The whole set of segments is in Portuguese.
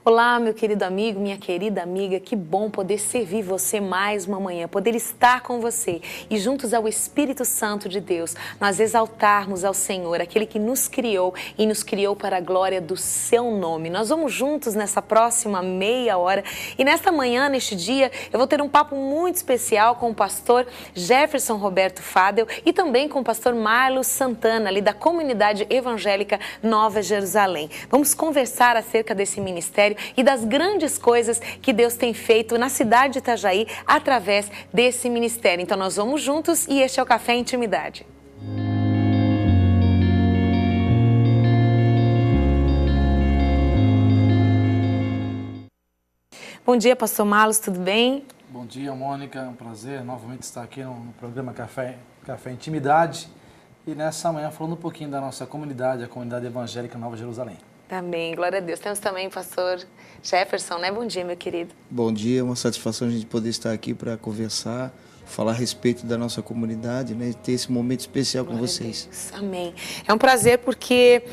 Olá, meu querido amigo, minha querida amiga, que bom poder servir você mais uma manhã, poder estar com você e juntos ao Espírito Santo de Deus, nós exaltarmos ao Senhor, aquele que nos criou e nos criou para a glória do seu nome. Nós vamos juntos nessa próxima meia hora e nesta manhã, neste dia, eu vou ter um papo muito especial com o pastor Jefferson Roberto Fadel e também com o pastor Marlos Santana, ali da Comunidade Evangélica Nova Jerusalém. Vamos conversar acerca desse ministério e das grandes coisas que Deus tem feito na cidade de Itajaí através desse ministério. Então nós vamos juntos e este é o Café Intimidade. Bom dia, pastor Marlos, tudo bem? Bom dia, Mônica, é um prazer novamente estar aqui no programa Café Intimidade e nessa manhã falando um pouquinho da nossa comunidade, a Comunidade Evangélica Nova Jerusalém. Amém, glória a Deus. Temos também o pastor Jefferson, né? Bom dia, meu querido. Bom dia, é uma satisfação a gente poder estar aqui para conversar, falar a respeito da nossa comunidade, né? E ter esse momento especial com vocês. Amém. É um prazer porque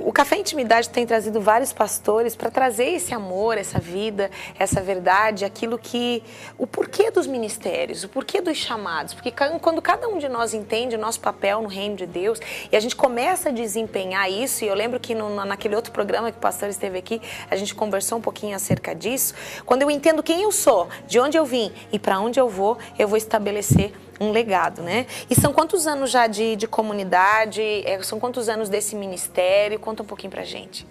o Café Intimidade tem trazido vários pastores para trazer esse amor, essa vida, essa verdade, aquilo que... o porquê dos ministérios, o porquê dos chamados. Porque quando cada um de nós entende o nosso papel no reino de Deus e a gente começa a desempenhar isso, e eu lembro que naquele outro programa que o pastor esteve aqui, a gente conversou um pouquinho acerca disso, quando eu entendo quem eu sou, de onde eu vim e para onde eu vou estabelecer um legado, né? E são quantos anos já de comunidade? São quantos anos desse ministério? Conta um pouquinho pra gente.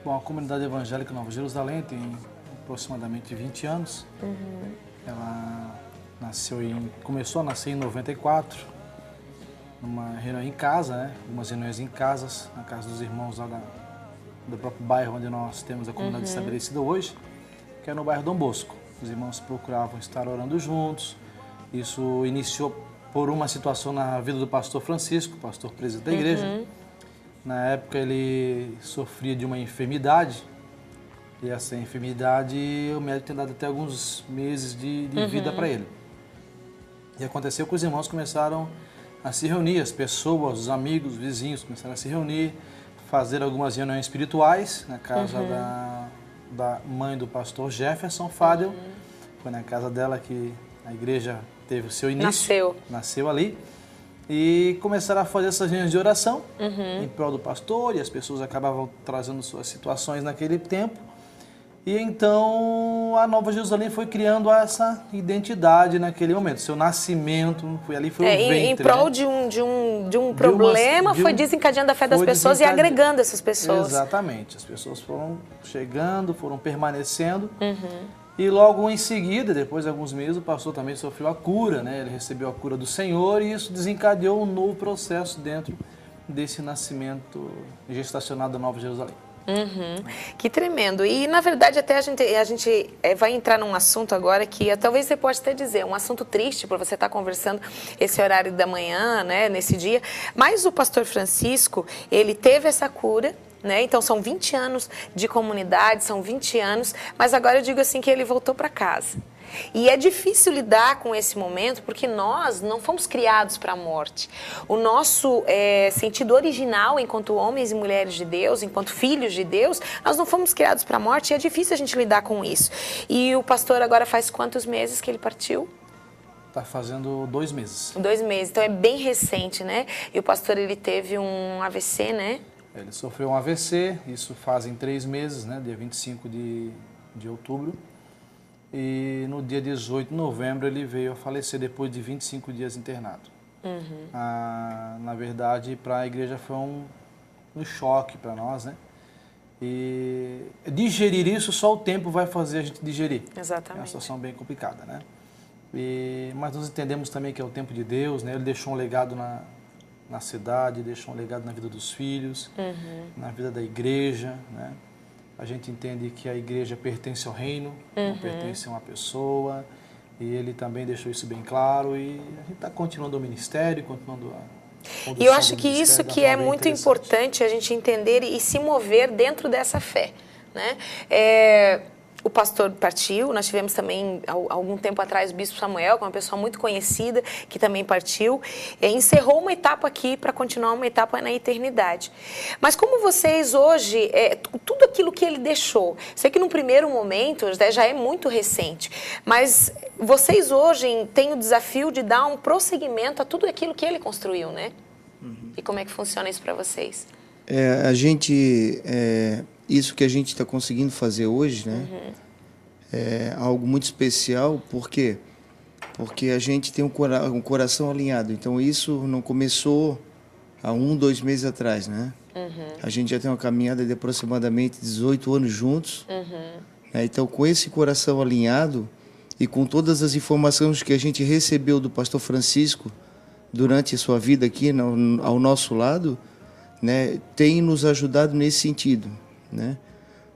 Bom, a Comunidade Evangélica Nova Jerusalém tem aproximadamente 20 anos. Ela começou a nascer em 94, numa reunião em casa, né? Algumas reuniões em casas, na casa dos irmãos lá do próprio bairro onde nós temos a comunidade estabelecida hoje, que é no bairro Dom Bosco. Os irmãos procuravam estar orando juntos. Isso iniciou por uma situação na vida do pastor Francisco, pastor presidente da igreja. Na época ele sofria de uma enfermidade e essa enfermidade o médico tinha dado até alguns meses de vida para ele. E aconteceu que os irmãos começaram a se reunir, as pessoas, os amigos, os vizinhos começaram a se reunir, fazer algumas reuniões espirituais na casa da mãe do pastor Jefferson Fadel. Foi na casa dela que a igreja teve o seu início. Nasceu ali. E começaram a fazer essas reuniões de oração em prol do pastor, e as pessoas acabavam trazendo suas situações naquele tempo. E então a Nova Jerusalém foi criando essa identidade naquele momento. Seu nascimento foi ali, foi o ventre. Em prol, né? de um problema, foi desencadeando a fé das pessoas e agregando essas pessoas. Exatamente. As pessoas foram chegando, foram permanecendo. E logo em seguida, depois de alguns meses, o pastor também sofreu a cura, né? Ele recebeu a cura do Senhor e isso desencadeou um novo processo dentro desse nascimento gestacionado da Nova Jerusalém. Que tremendo. E, na verdade, até a gente vai entrar num assunto agora que talvez você possa até dizer, um assunto triste por você estar conversando esse horário da manhã, né, nesse dia. Mas o pastor Francisco, ele teve essa cura, né? Então são 20 anos de comunidade, são 20 anos, mas agora eu digo assim que ele voltou para casa. E é difícil lidar com esse momento porque nós não fomos criados para a morte. O nosso sentido original enquanto homens e mulheres de Deus, enquanto filhos de Deus, nós não fomos criados para a morte e é difícil a gente lidar com isso. E o pastor agora faz quantos meses que ele partiu? Está fazendo 2 meses. 2 meses, então é bem recente, né? E o pastor, ele teve um AVC, né? Ele sofreu um AVC, isso fazem 3 meses, né? Dia 25 de outubro. E no dia 18 de novembro ele veio a falecer depois de 25 dias internado. Na verdade, para a igreja foi um choque para nós, né? E digerir isso, só o tempo vai fazer a gente digerir. Exatamente. É uma situação bem complicada, né? Mas nós entendemos também que é o tempo de Deus, né? Ele deixou um legado na cidade, deixou um legado na vida dos filhos, na vida da igreja, né? A gente entende que a igreja pertence ao reino, não pertence a uma pessoa, e ele também deixou isso bem claro, e a gente está continuando o ministério, continuando a... E eu acho que isso que é muito importante a gente entender e se mover dentro dessa fé, né? o pastor partiu, nós tivemos também, algum tempo atrás, o bispo Samuel, que é uma pessoa muito conhecida, que também partiu. Encerrou uma etapa aqui para continuar uma etapa na eternidade. Mas como vocês hoje, tudo aquilo que ele deixou, sei que no primeiro momento, já é muito recente, mas vocês hoje têm o desafio de dar um prosseguimento a tudo aquilo que ele construiu, né? E como é que funciona isso para vocês? Isso que a gente está conseguindo fazer hoje, né? É algo muito especial, por quê? Porque a gente tem um coração alinhado. Então, isso não começou há 2 meses atrás, né? A gente já tem uma caminhada de aproximadamente 18 anos juntos. Né? Então, com esse coração alinhado e com todas as informações que a gente recebeu do pastor Francisco durante a sua vida aqui ao nosso lado, né, tem nos ajudado nesse sentido, né?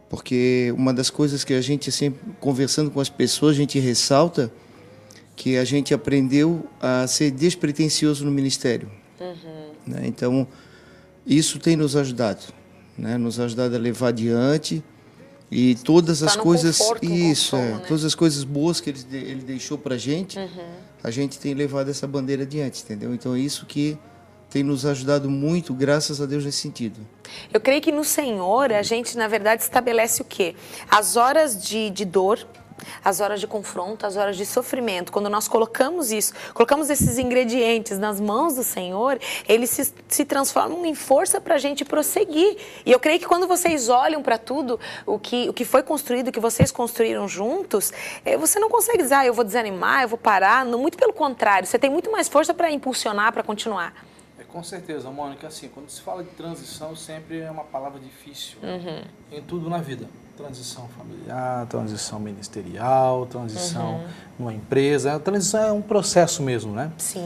Porque uma das coisas que a gente sempre, conversando com as pessoas, a gente ressalta que a gente aprendeu a ser despretensioso no ministério. Né? Então, isso tem nos ajudado, né? Nos ajudado a levar adiante e todas as coisas, todas as coisas boas que ele deixou para a gente tem levado essa bandeira adiante, entendeu? Então, é isso que tem nos ajudado muito, graças a Deus, nesse sentido. Eu creio que no Senhor a gente, na verdade, estabelece o quê? As horas de dor, as horas de confronto, as horas de sofrimento. Quando nós colocamos isso, colocamos esses ingredientes nas mãos do Senhor, eles se transformam em força para a gente prosseguir. E eu creio que quando vocês olham para tudo, o que foi construído, o que vocês construíram juntos, você não consegue dizer, eu vou desanimar, eu vou parar. Não, muito pelo contrário, você tem muito mais força para impulsionar, para continuar. Com certeza, Mônica, assim, quando se fala de transição, sempre é uma palavra difícil em tudo na vida. Transição familiar, transição ministerial, transição numa empresa. A transição é um processo mesmo, né? Sim.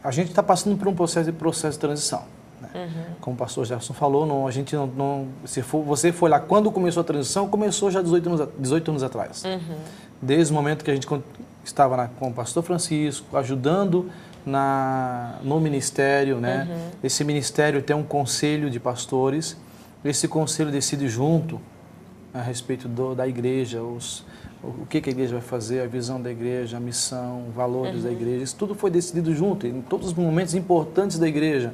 A gente está passando por um processo de transição. Né? Como o pastor Jefferson falou, a gente se você for lá, quando começou a transição, começou já 18 anos atrás. Desde o momento que a gente estava com o pastor Francisco, ajudando no ministério, né? Esse ministério tem um conselho de pastores, esse conselho decide junto a respeito da igreja, o que a igreja vai fazer, a visão da igreja, a missão, valores da igreja, isso tudo foi decidido junto, em todos os momentos importantes da igreja.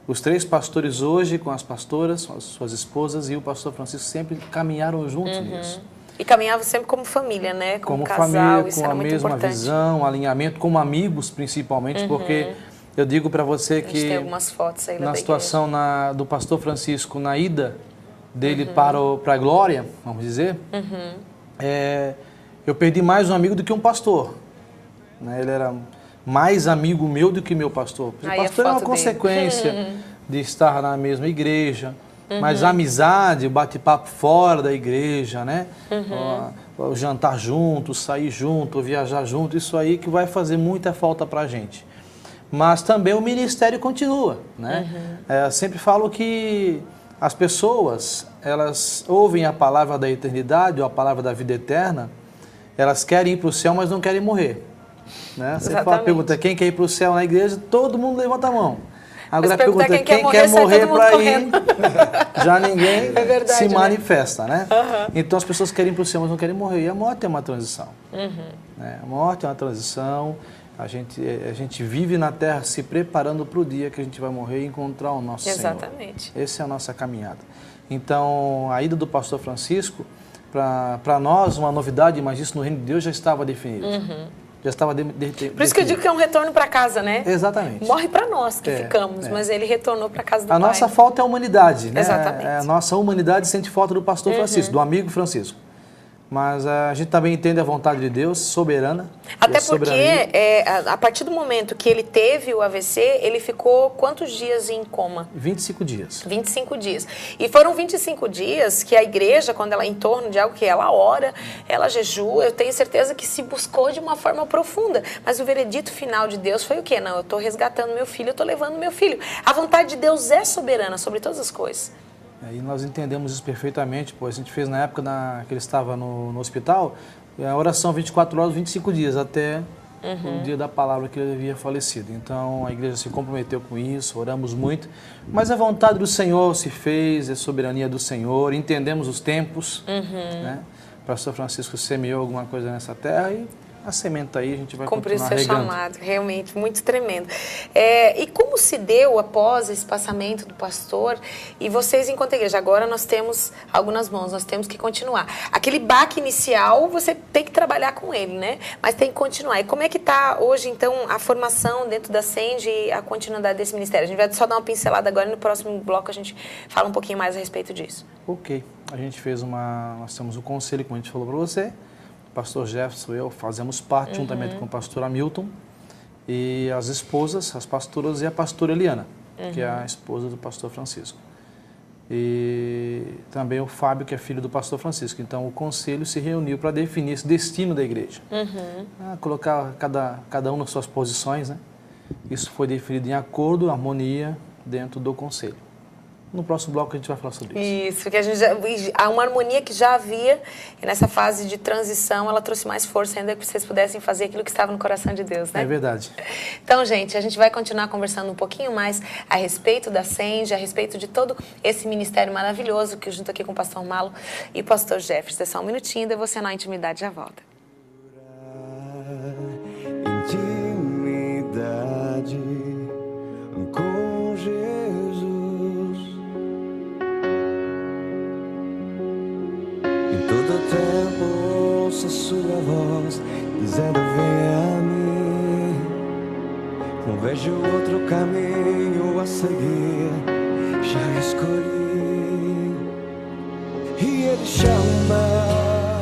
Os 3 pastores hoje, com as pastoras, as suas esposas, e o pastor Francisco sempre caminharam juntos nisso. E caminhavam sempre como família, né? Como casal, família, isso com era a muito mesma importante. visão, alinhamento, como amigos principalmente, porque eu digo para você que tem algumas fotos aí na situação do pastor Francisco, na ida dele para a glória, vamos dizer, eu perdi mais um amigo do que um pastor. Né? Ele era mais amigo meu do que meu pastor. O pastor é uma consequência de estar na mesma igreja, mas a amizade, o bate-papo fora da igreja, né? O jantar junto, sair junto, viajar junto, isso aí que vai fazer muita falta para a gente. Mas também o ministério continua, né? Eu sempre falo que as pessoas, elas ouvem a palavra da eternidade ou a palavra da vida eterna, elas querem ir para o céu, mas não querem morrer. Né? Você pergunta quem quer ir para o céu na igreja, todo mundo levanta a mão. Agora a pergunta é quem quer morrer para ir, já ninguém se manifesta, né? Então as pessoas querem ir para o céu, mas não querem morrer. E a morte é uma transição. Né? A morte é uma transição. A gente vive na Terra se preparando para o dia que a gente vai morrer e encontrar o nosso Senhor. Essa é a nossa caminhada. Então, a ida do pastor Francisco, para nós, uma novidade, mas isso no reino de Deus já estava definido. Já estava Por isso que eu digo que é um retorno para casa, né? Exatamente. Morre para nós que ficamos, mas ele retornou para casa do Pai. A nossa falta é a humanidade, né? Exatamente. A nossa humanidade sente falta do pastor Francisco, do amigo Francisco. Mas a gente também entende a vontade de Deus, soberana. Até porque, a partir do momento que ele teve o AVC, ele ficou quantos dias em coma? 25 dias. 25 dias. E foram 25 dias que a igreja, quando ela é em torno de algo que ela ora, ela jejua, eu tenho certeza que se buscou de uma forma profunda. Mas o veredito final de Deus foi o quê? Não, eu estou resgatando meu filho, eu estou levando meu filho. A vontade de Deus é soberana sobre todas as coisas. E nós entendemos isso perfeitamente, pois a gente fez na época que ele estava no hospital, a oração 24 horas, 25 dias, até o dia da palavra que ele havia falecido. Então a igreja se comprometeu com isso, oramos muito, mas a vontade do Senhor se fez, é soberania do Senhor, entendemos os tempos, né? pastor Francisco semeou alguma coisa nessa terra e a semente está aí, a gente vai cumprir o continuar seu regando. chamado, realmente, muito tremendo. E como se deu após esse passamento do pastor e vocês enquanto igreja? Agora nós temos algo nas mãos, nós temos que continuar. Aquele baque inicial, você tem que trabalhar com ele, né? Mas tem que continuar. E como é que está hoje, então, a formação dentro da Sende e a continuidade desse ministério? A gente vai só dar uma pincelada agora e no próximo bloco a gente fala um pouquinho mais a respeito disso. Ok. A gente nós temos o conselho, como a gente falou para você. O pastor Jefferson e eu fazemos parte, juntamente com o pastor Hamilton, e as esposas, as pastoras e a pastora Eliana, que é a esposa do pastor Francisco. E também o Fábio, que é filho do pastor Francisco. Então, o conselho se reuniu para definir esse destino da igreja. Colocar cada um nas suas posições, né? Isso foi definido em acordo, harmonia, dentro do conselho. No próximo bloco a gente vai falar sobre isso. Isso, que há uma harmonia que já havia, e nessa fase de transição ela trouxe mais força ainda que vocês pudessem fazer aquilo que estava no coração de Deus, né? É verdade. Então, gente, a gente vai continuar conversando um pouquinho mais a respeito da Sende, a respeito de todo esse ministério maravilhoso que eu junto aqui com o pastor Malo e o pastor Jefferson. É só um minutinho, Devocional na Intimidade já volta. Intimidade com Jesus. Todo tempo ouço sua voz dizendo venha a mim. Não vejo outro caminho a seguir, já escolhi. E Ele chama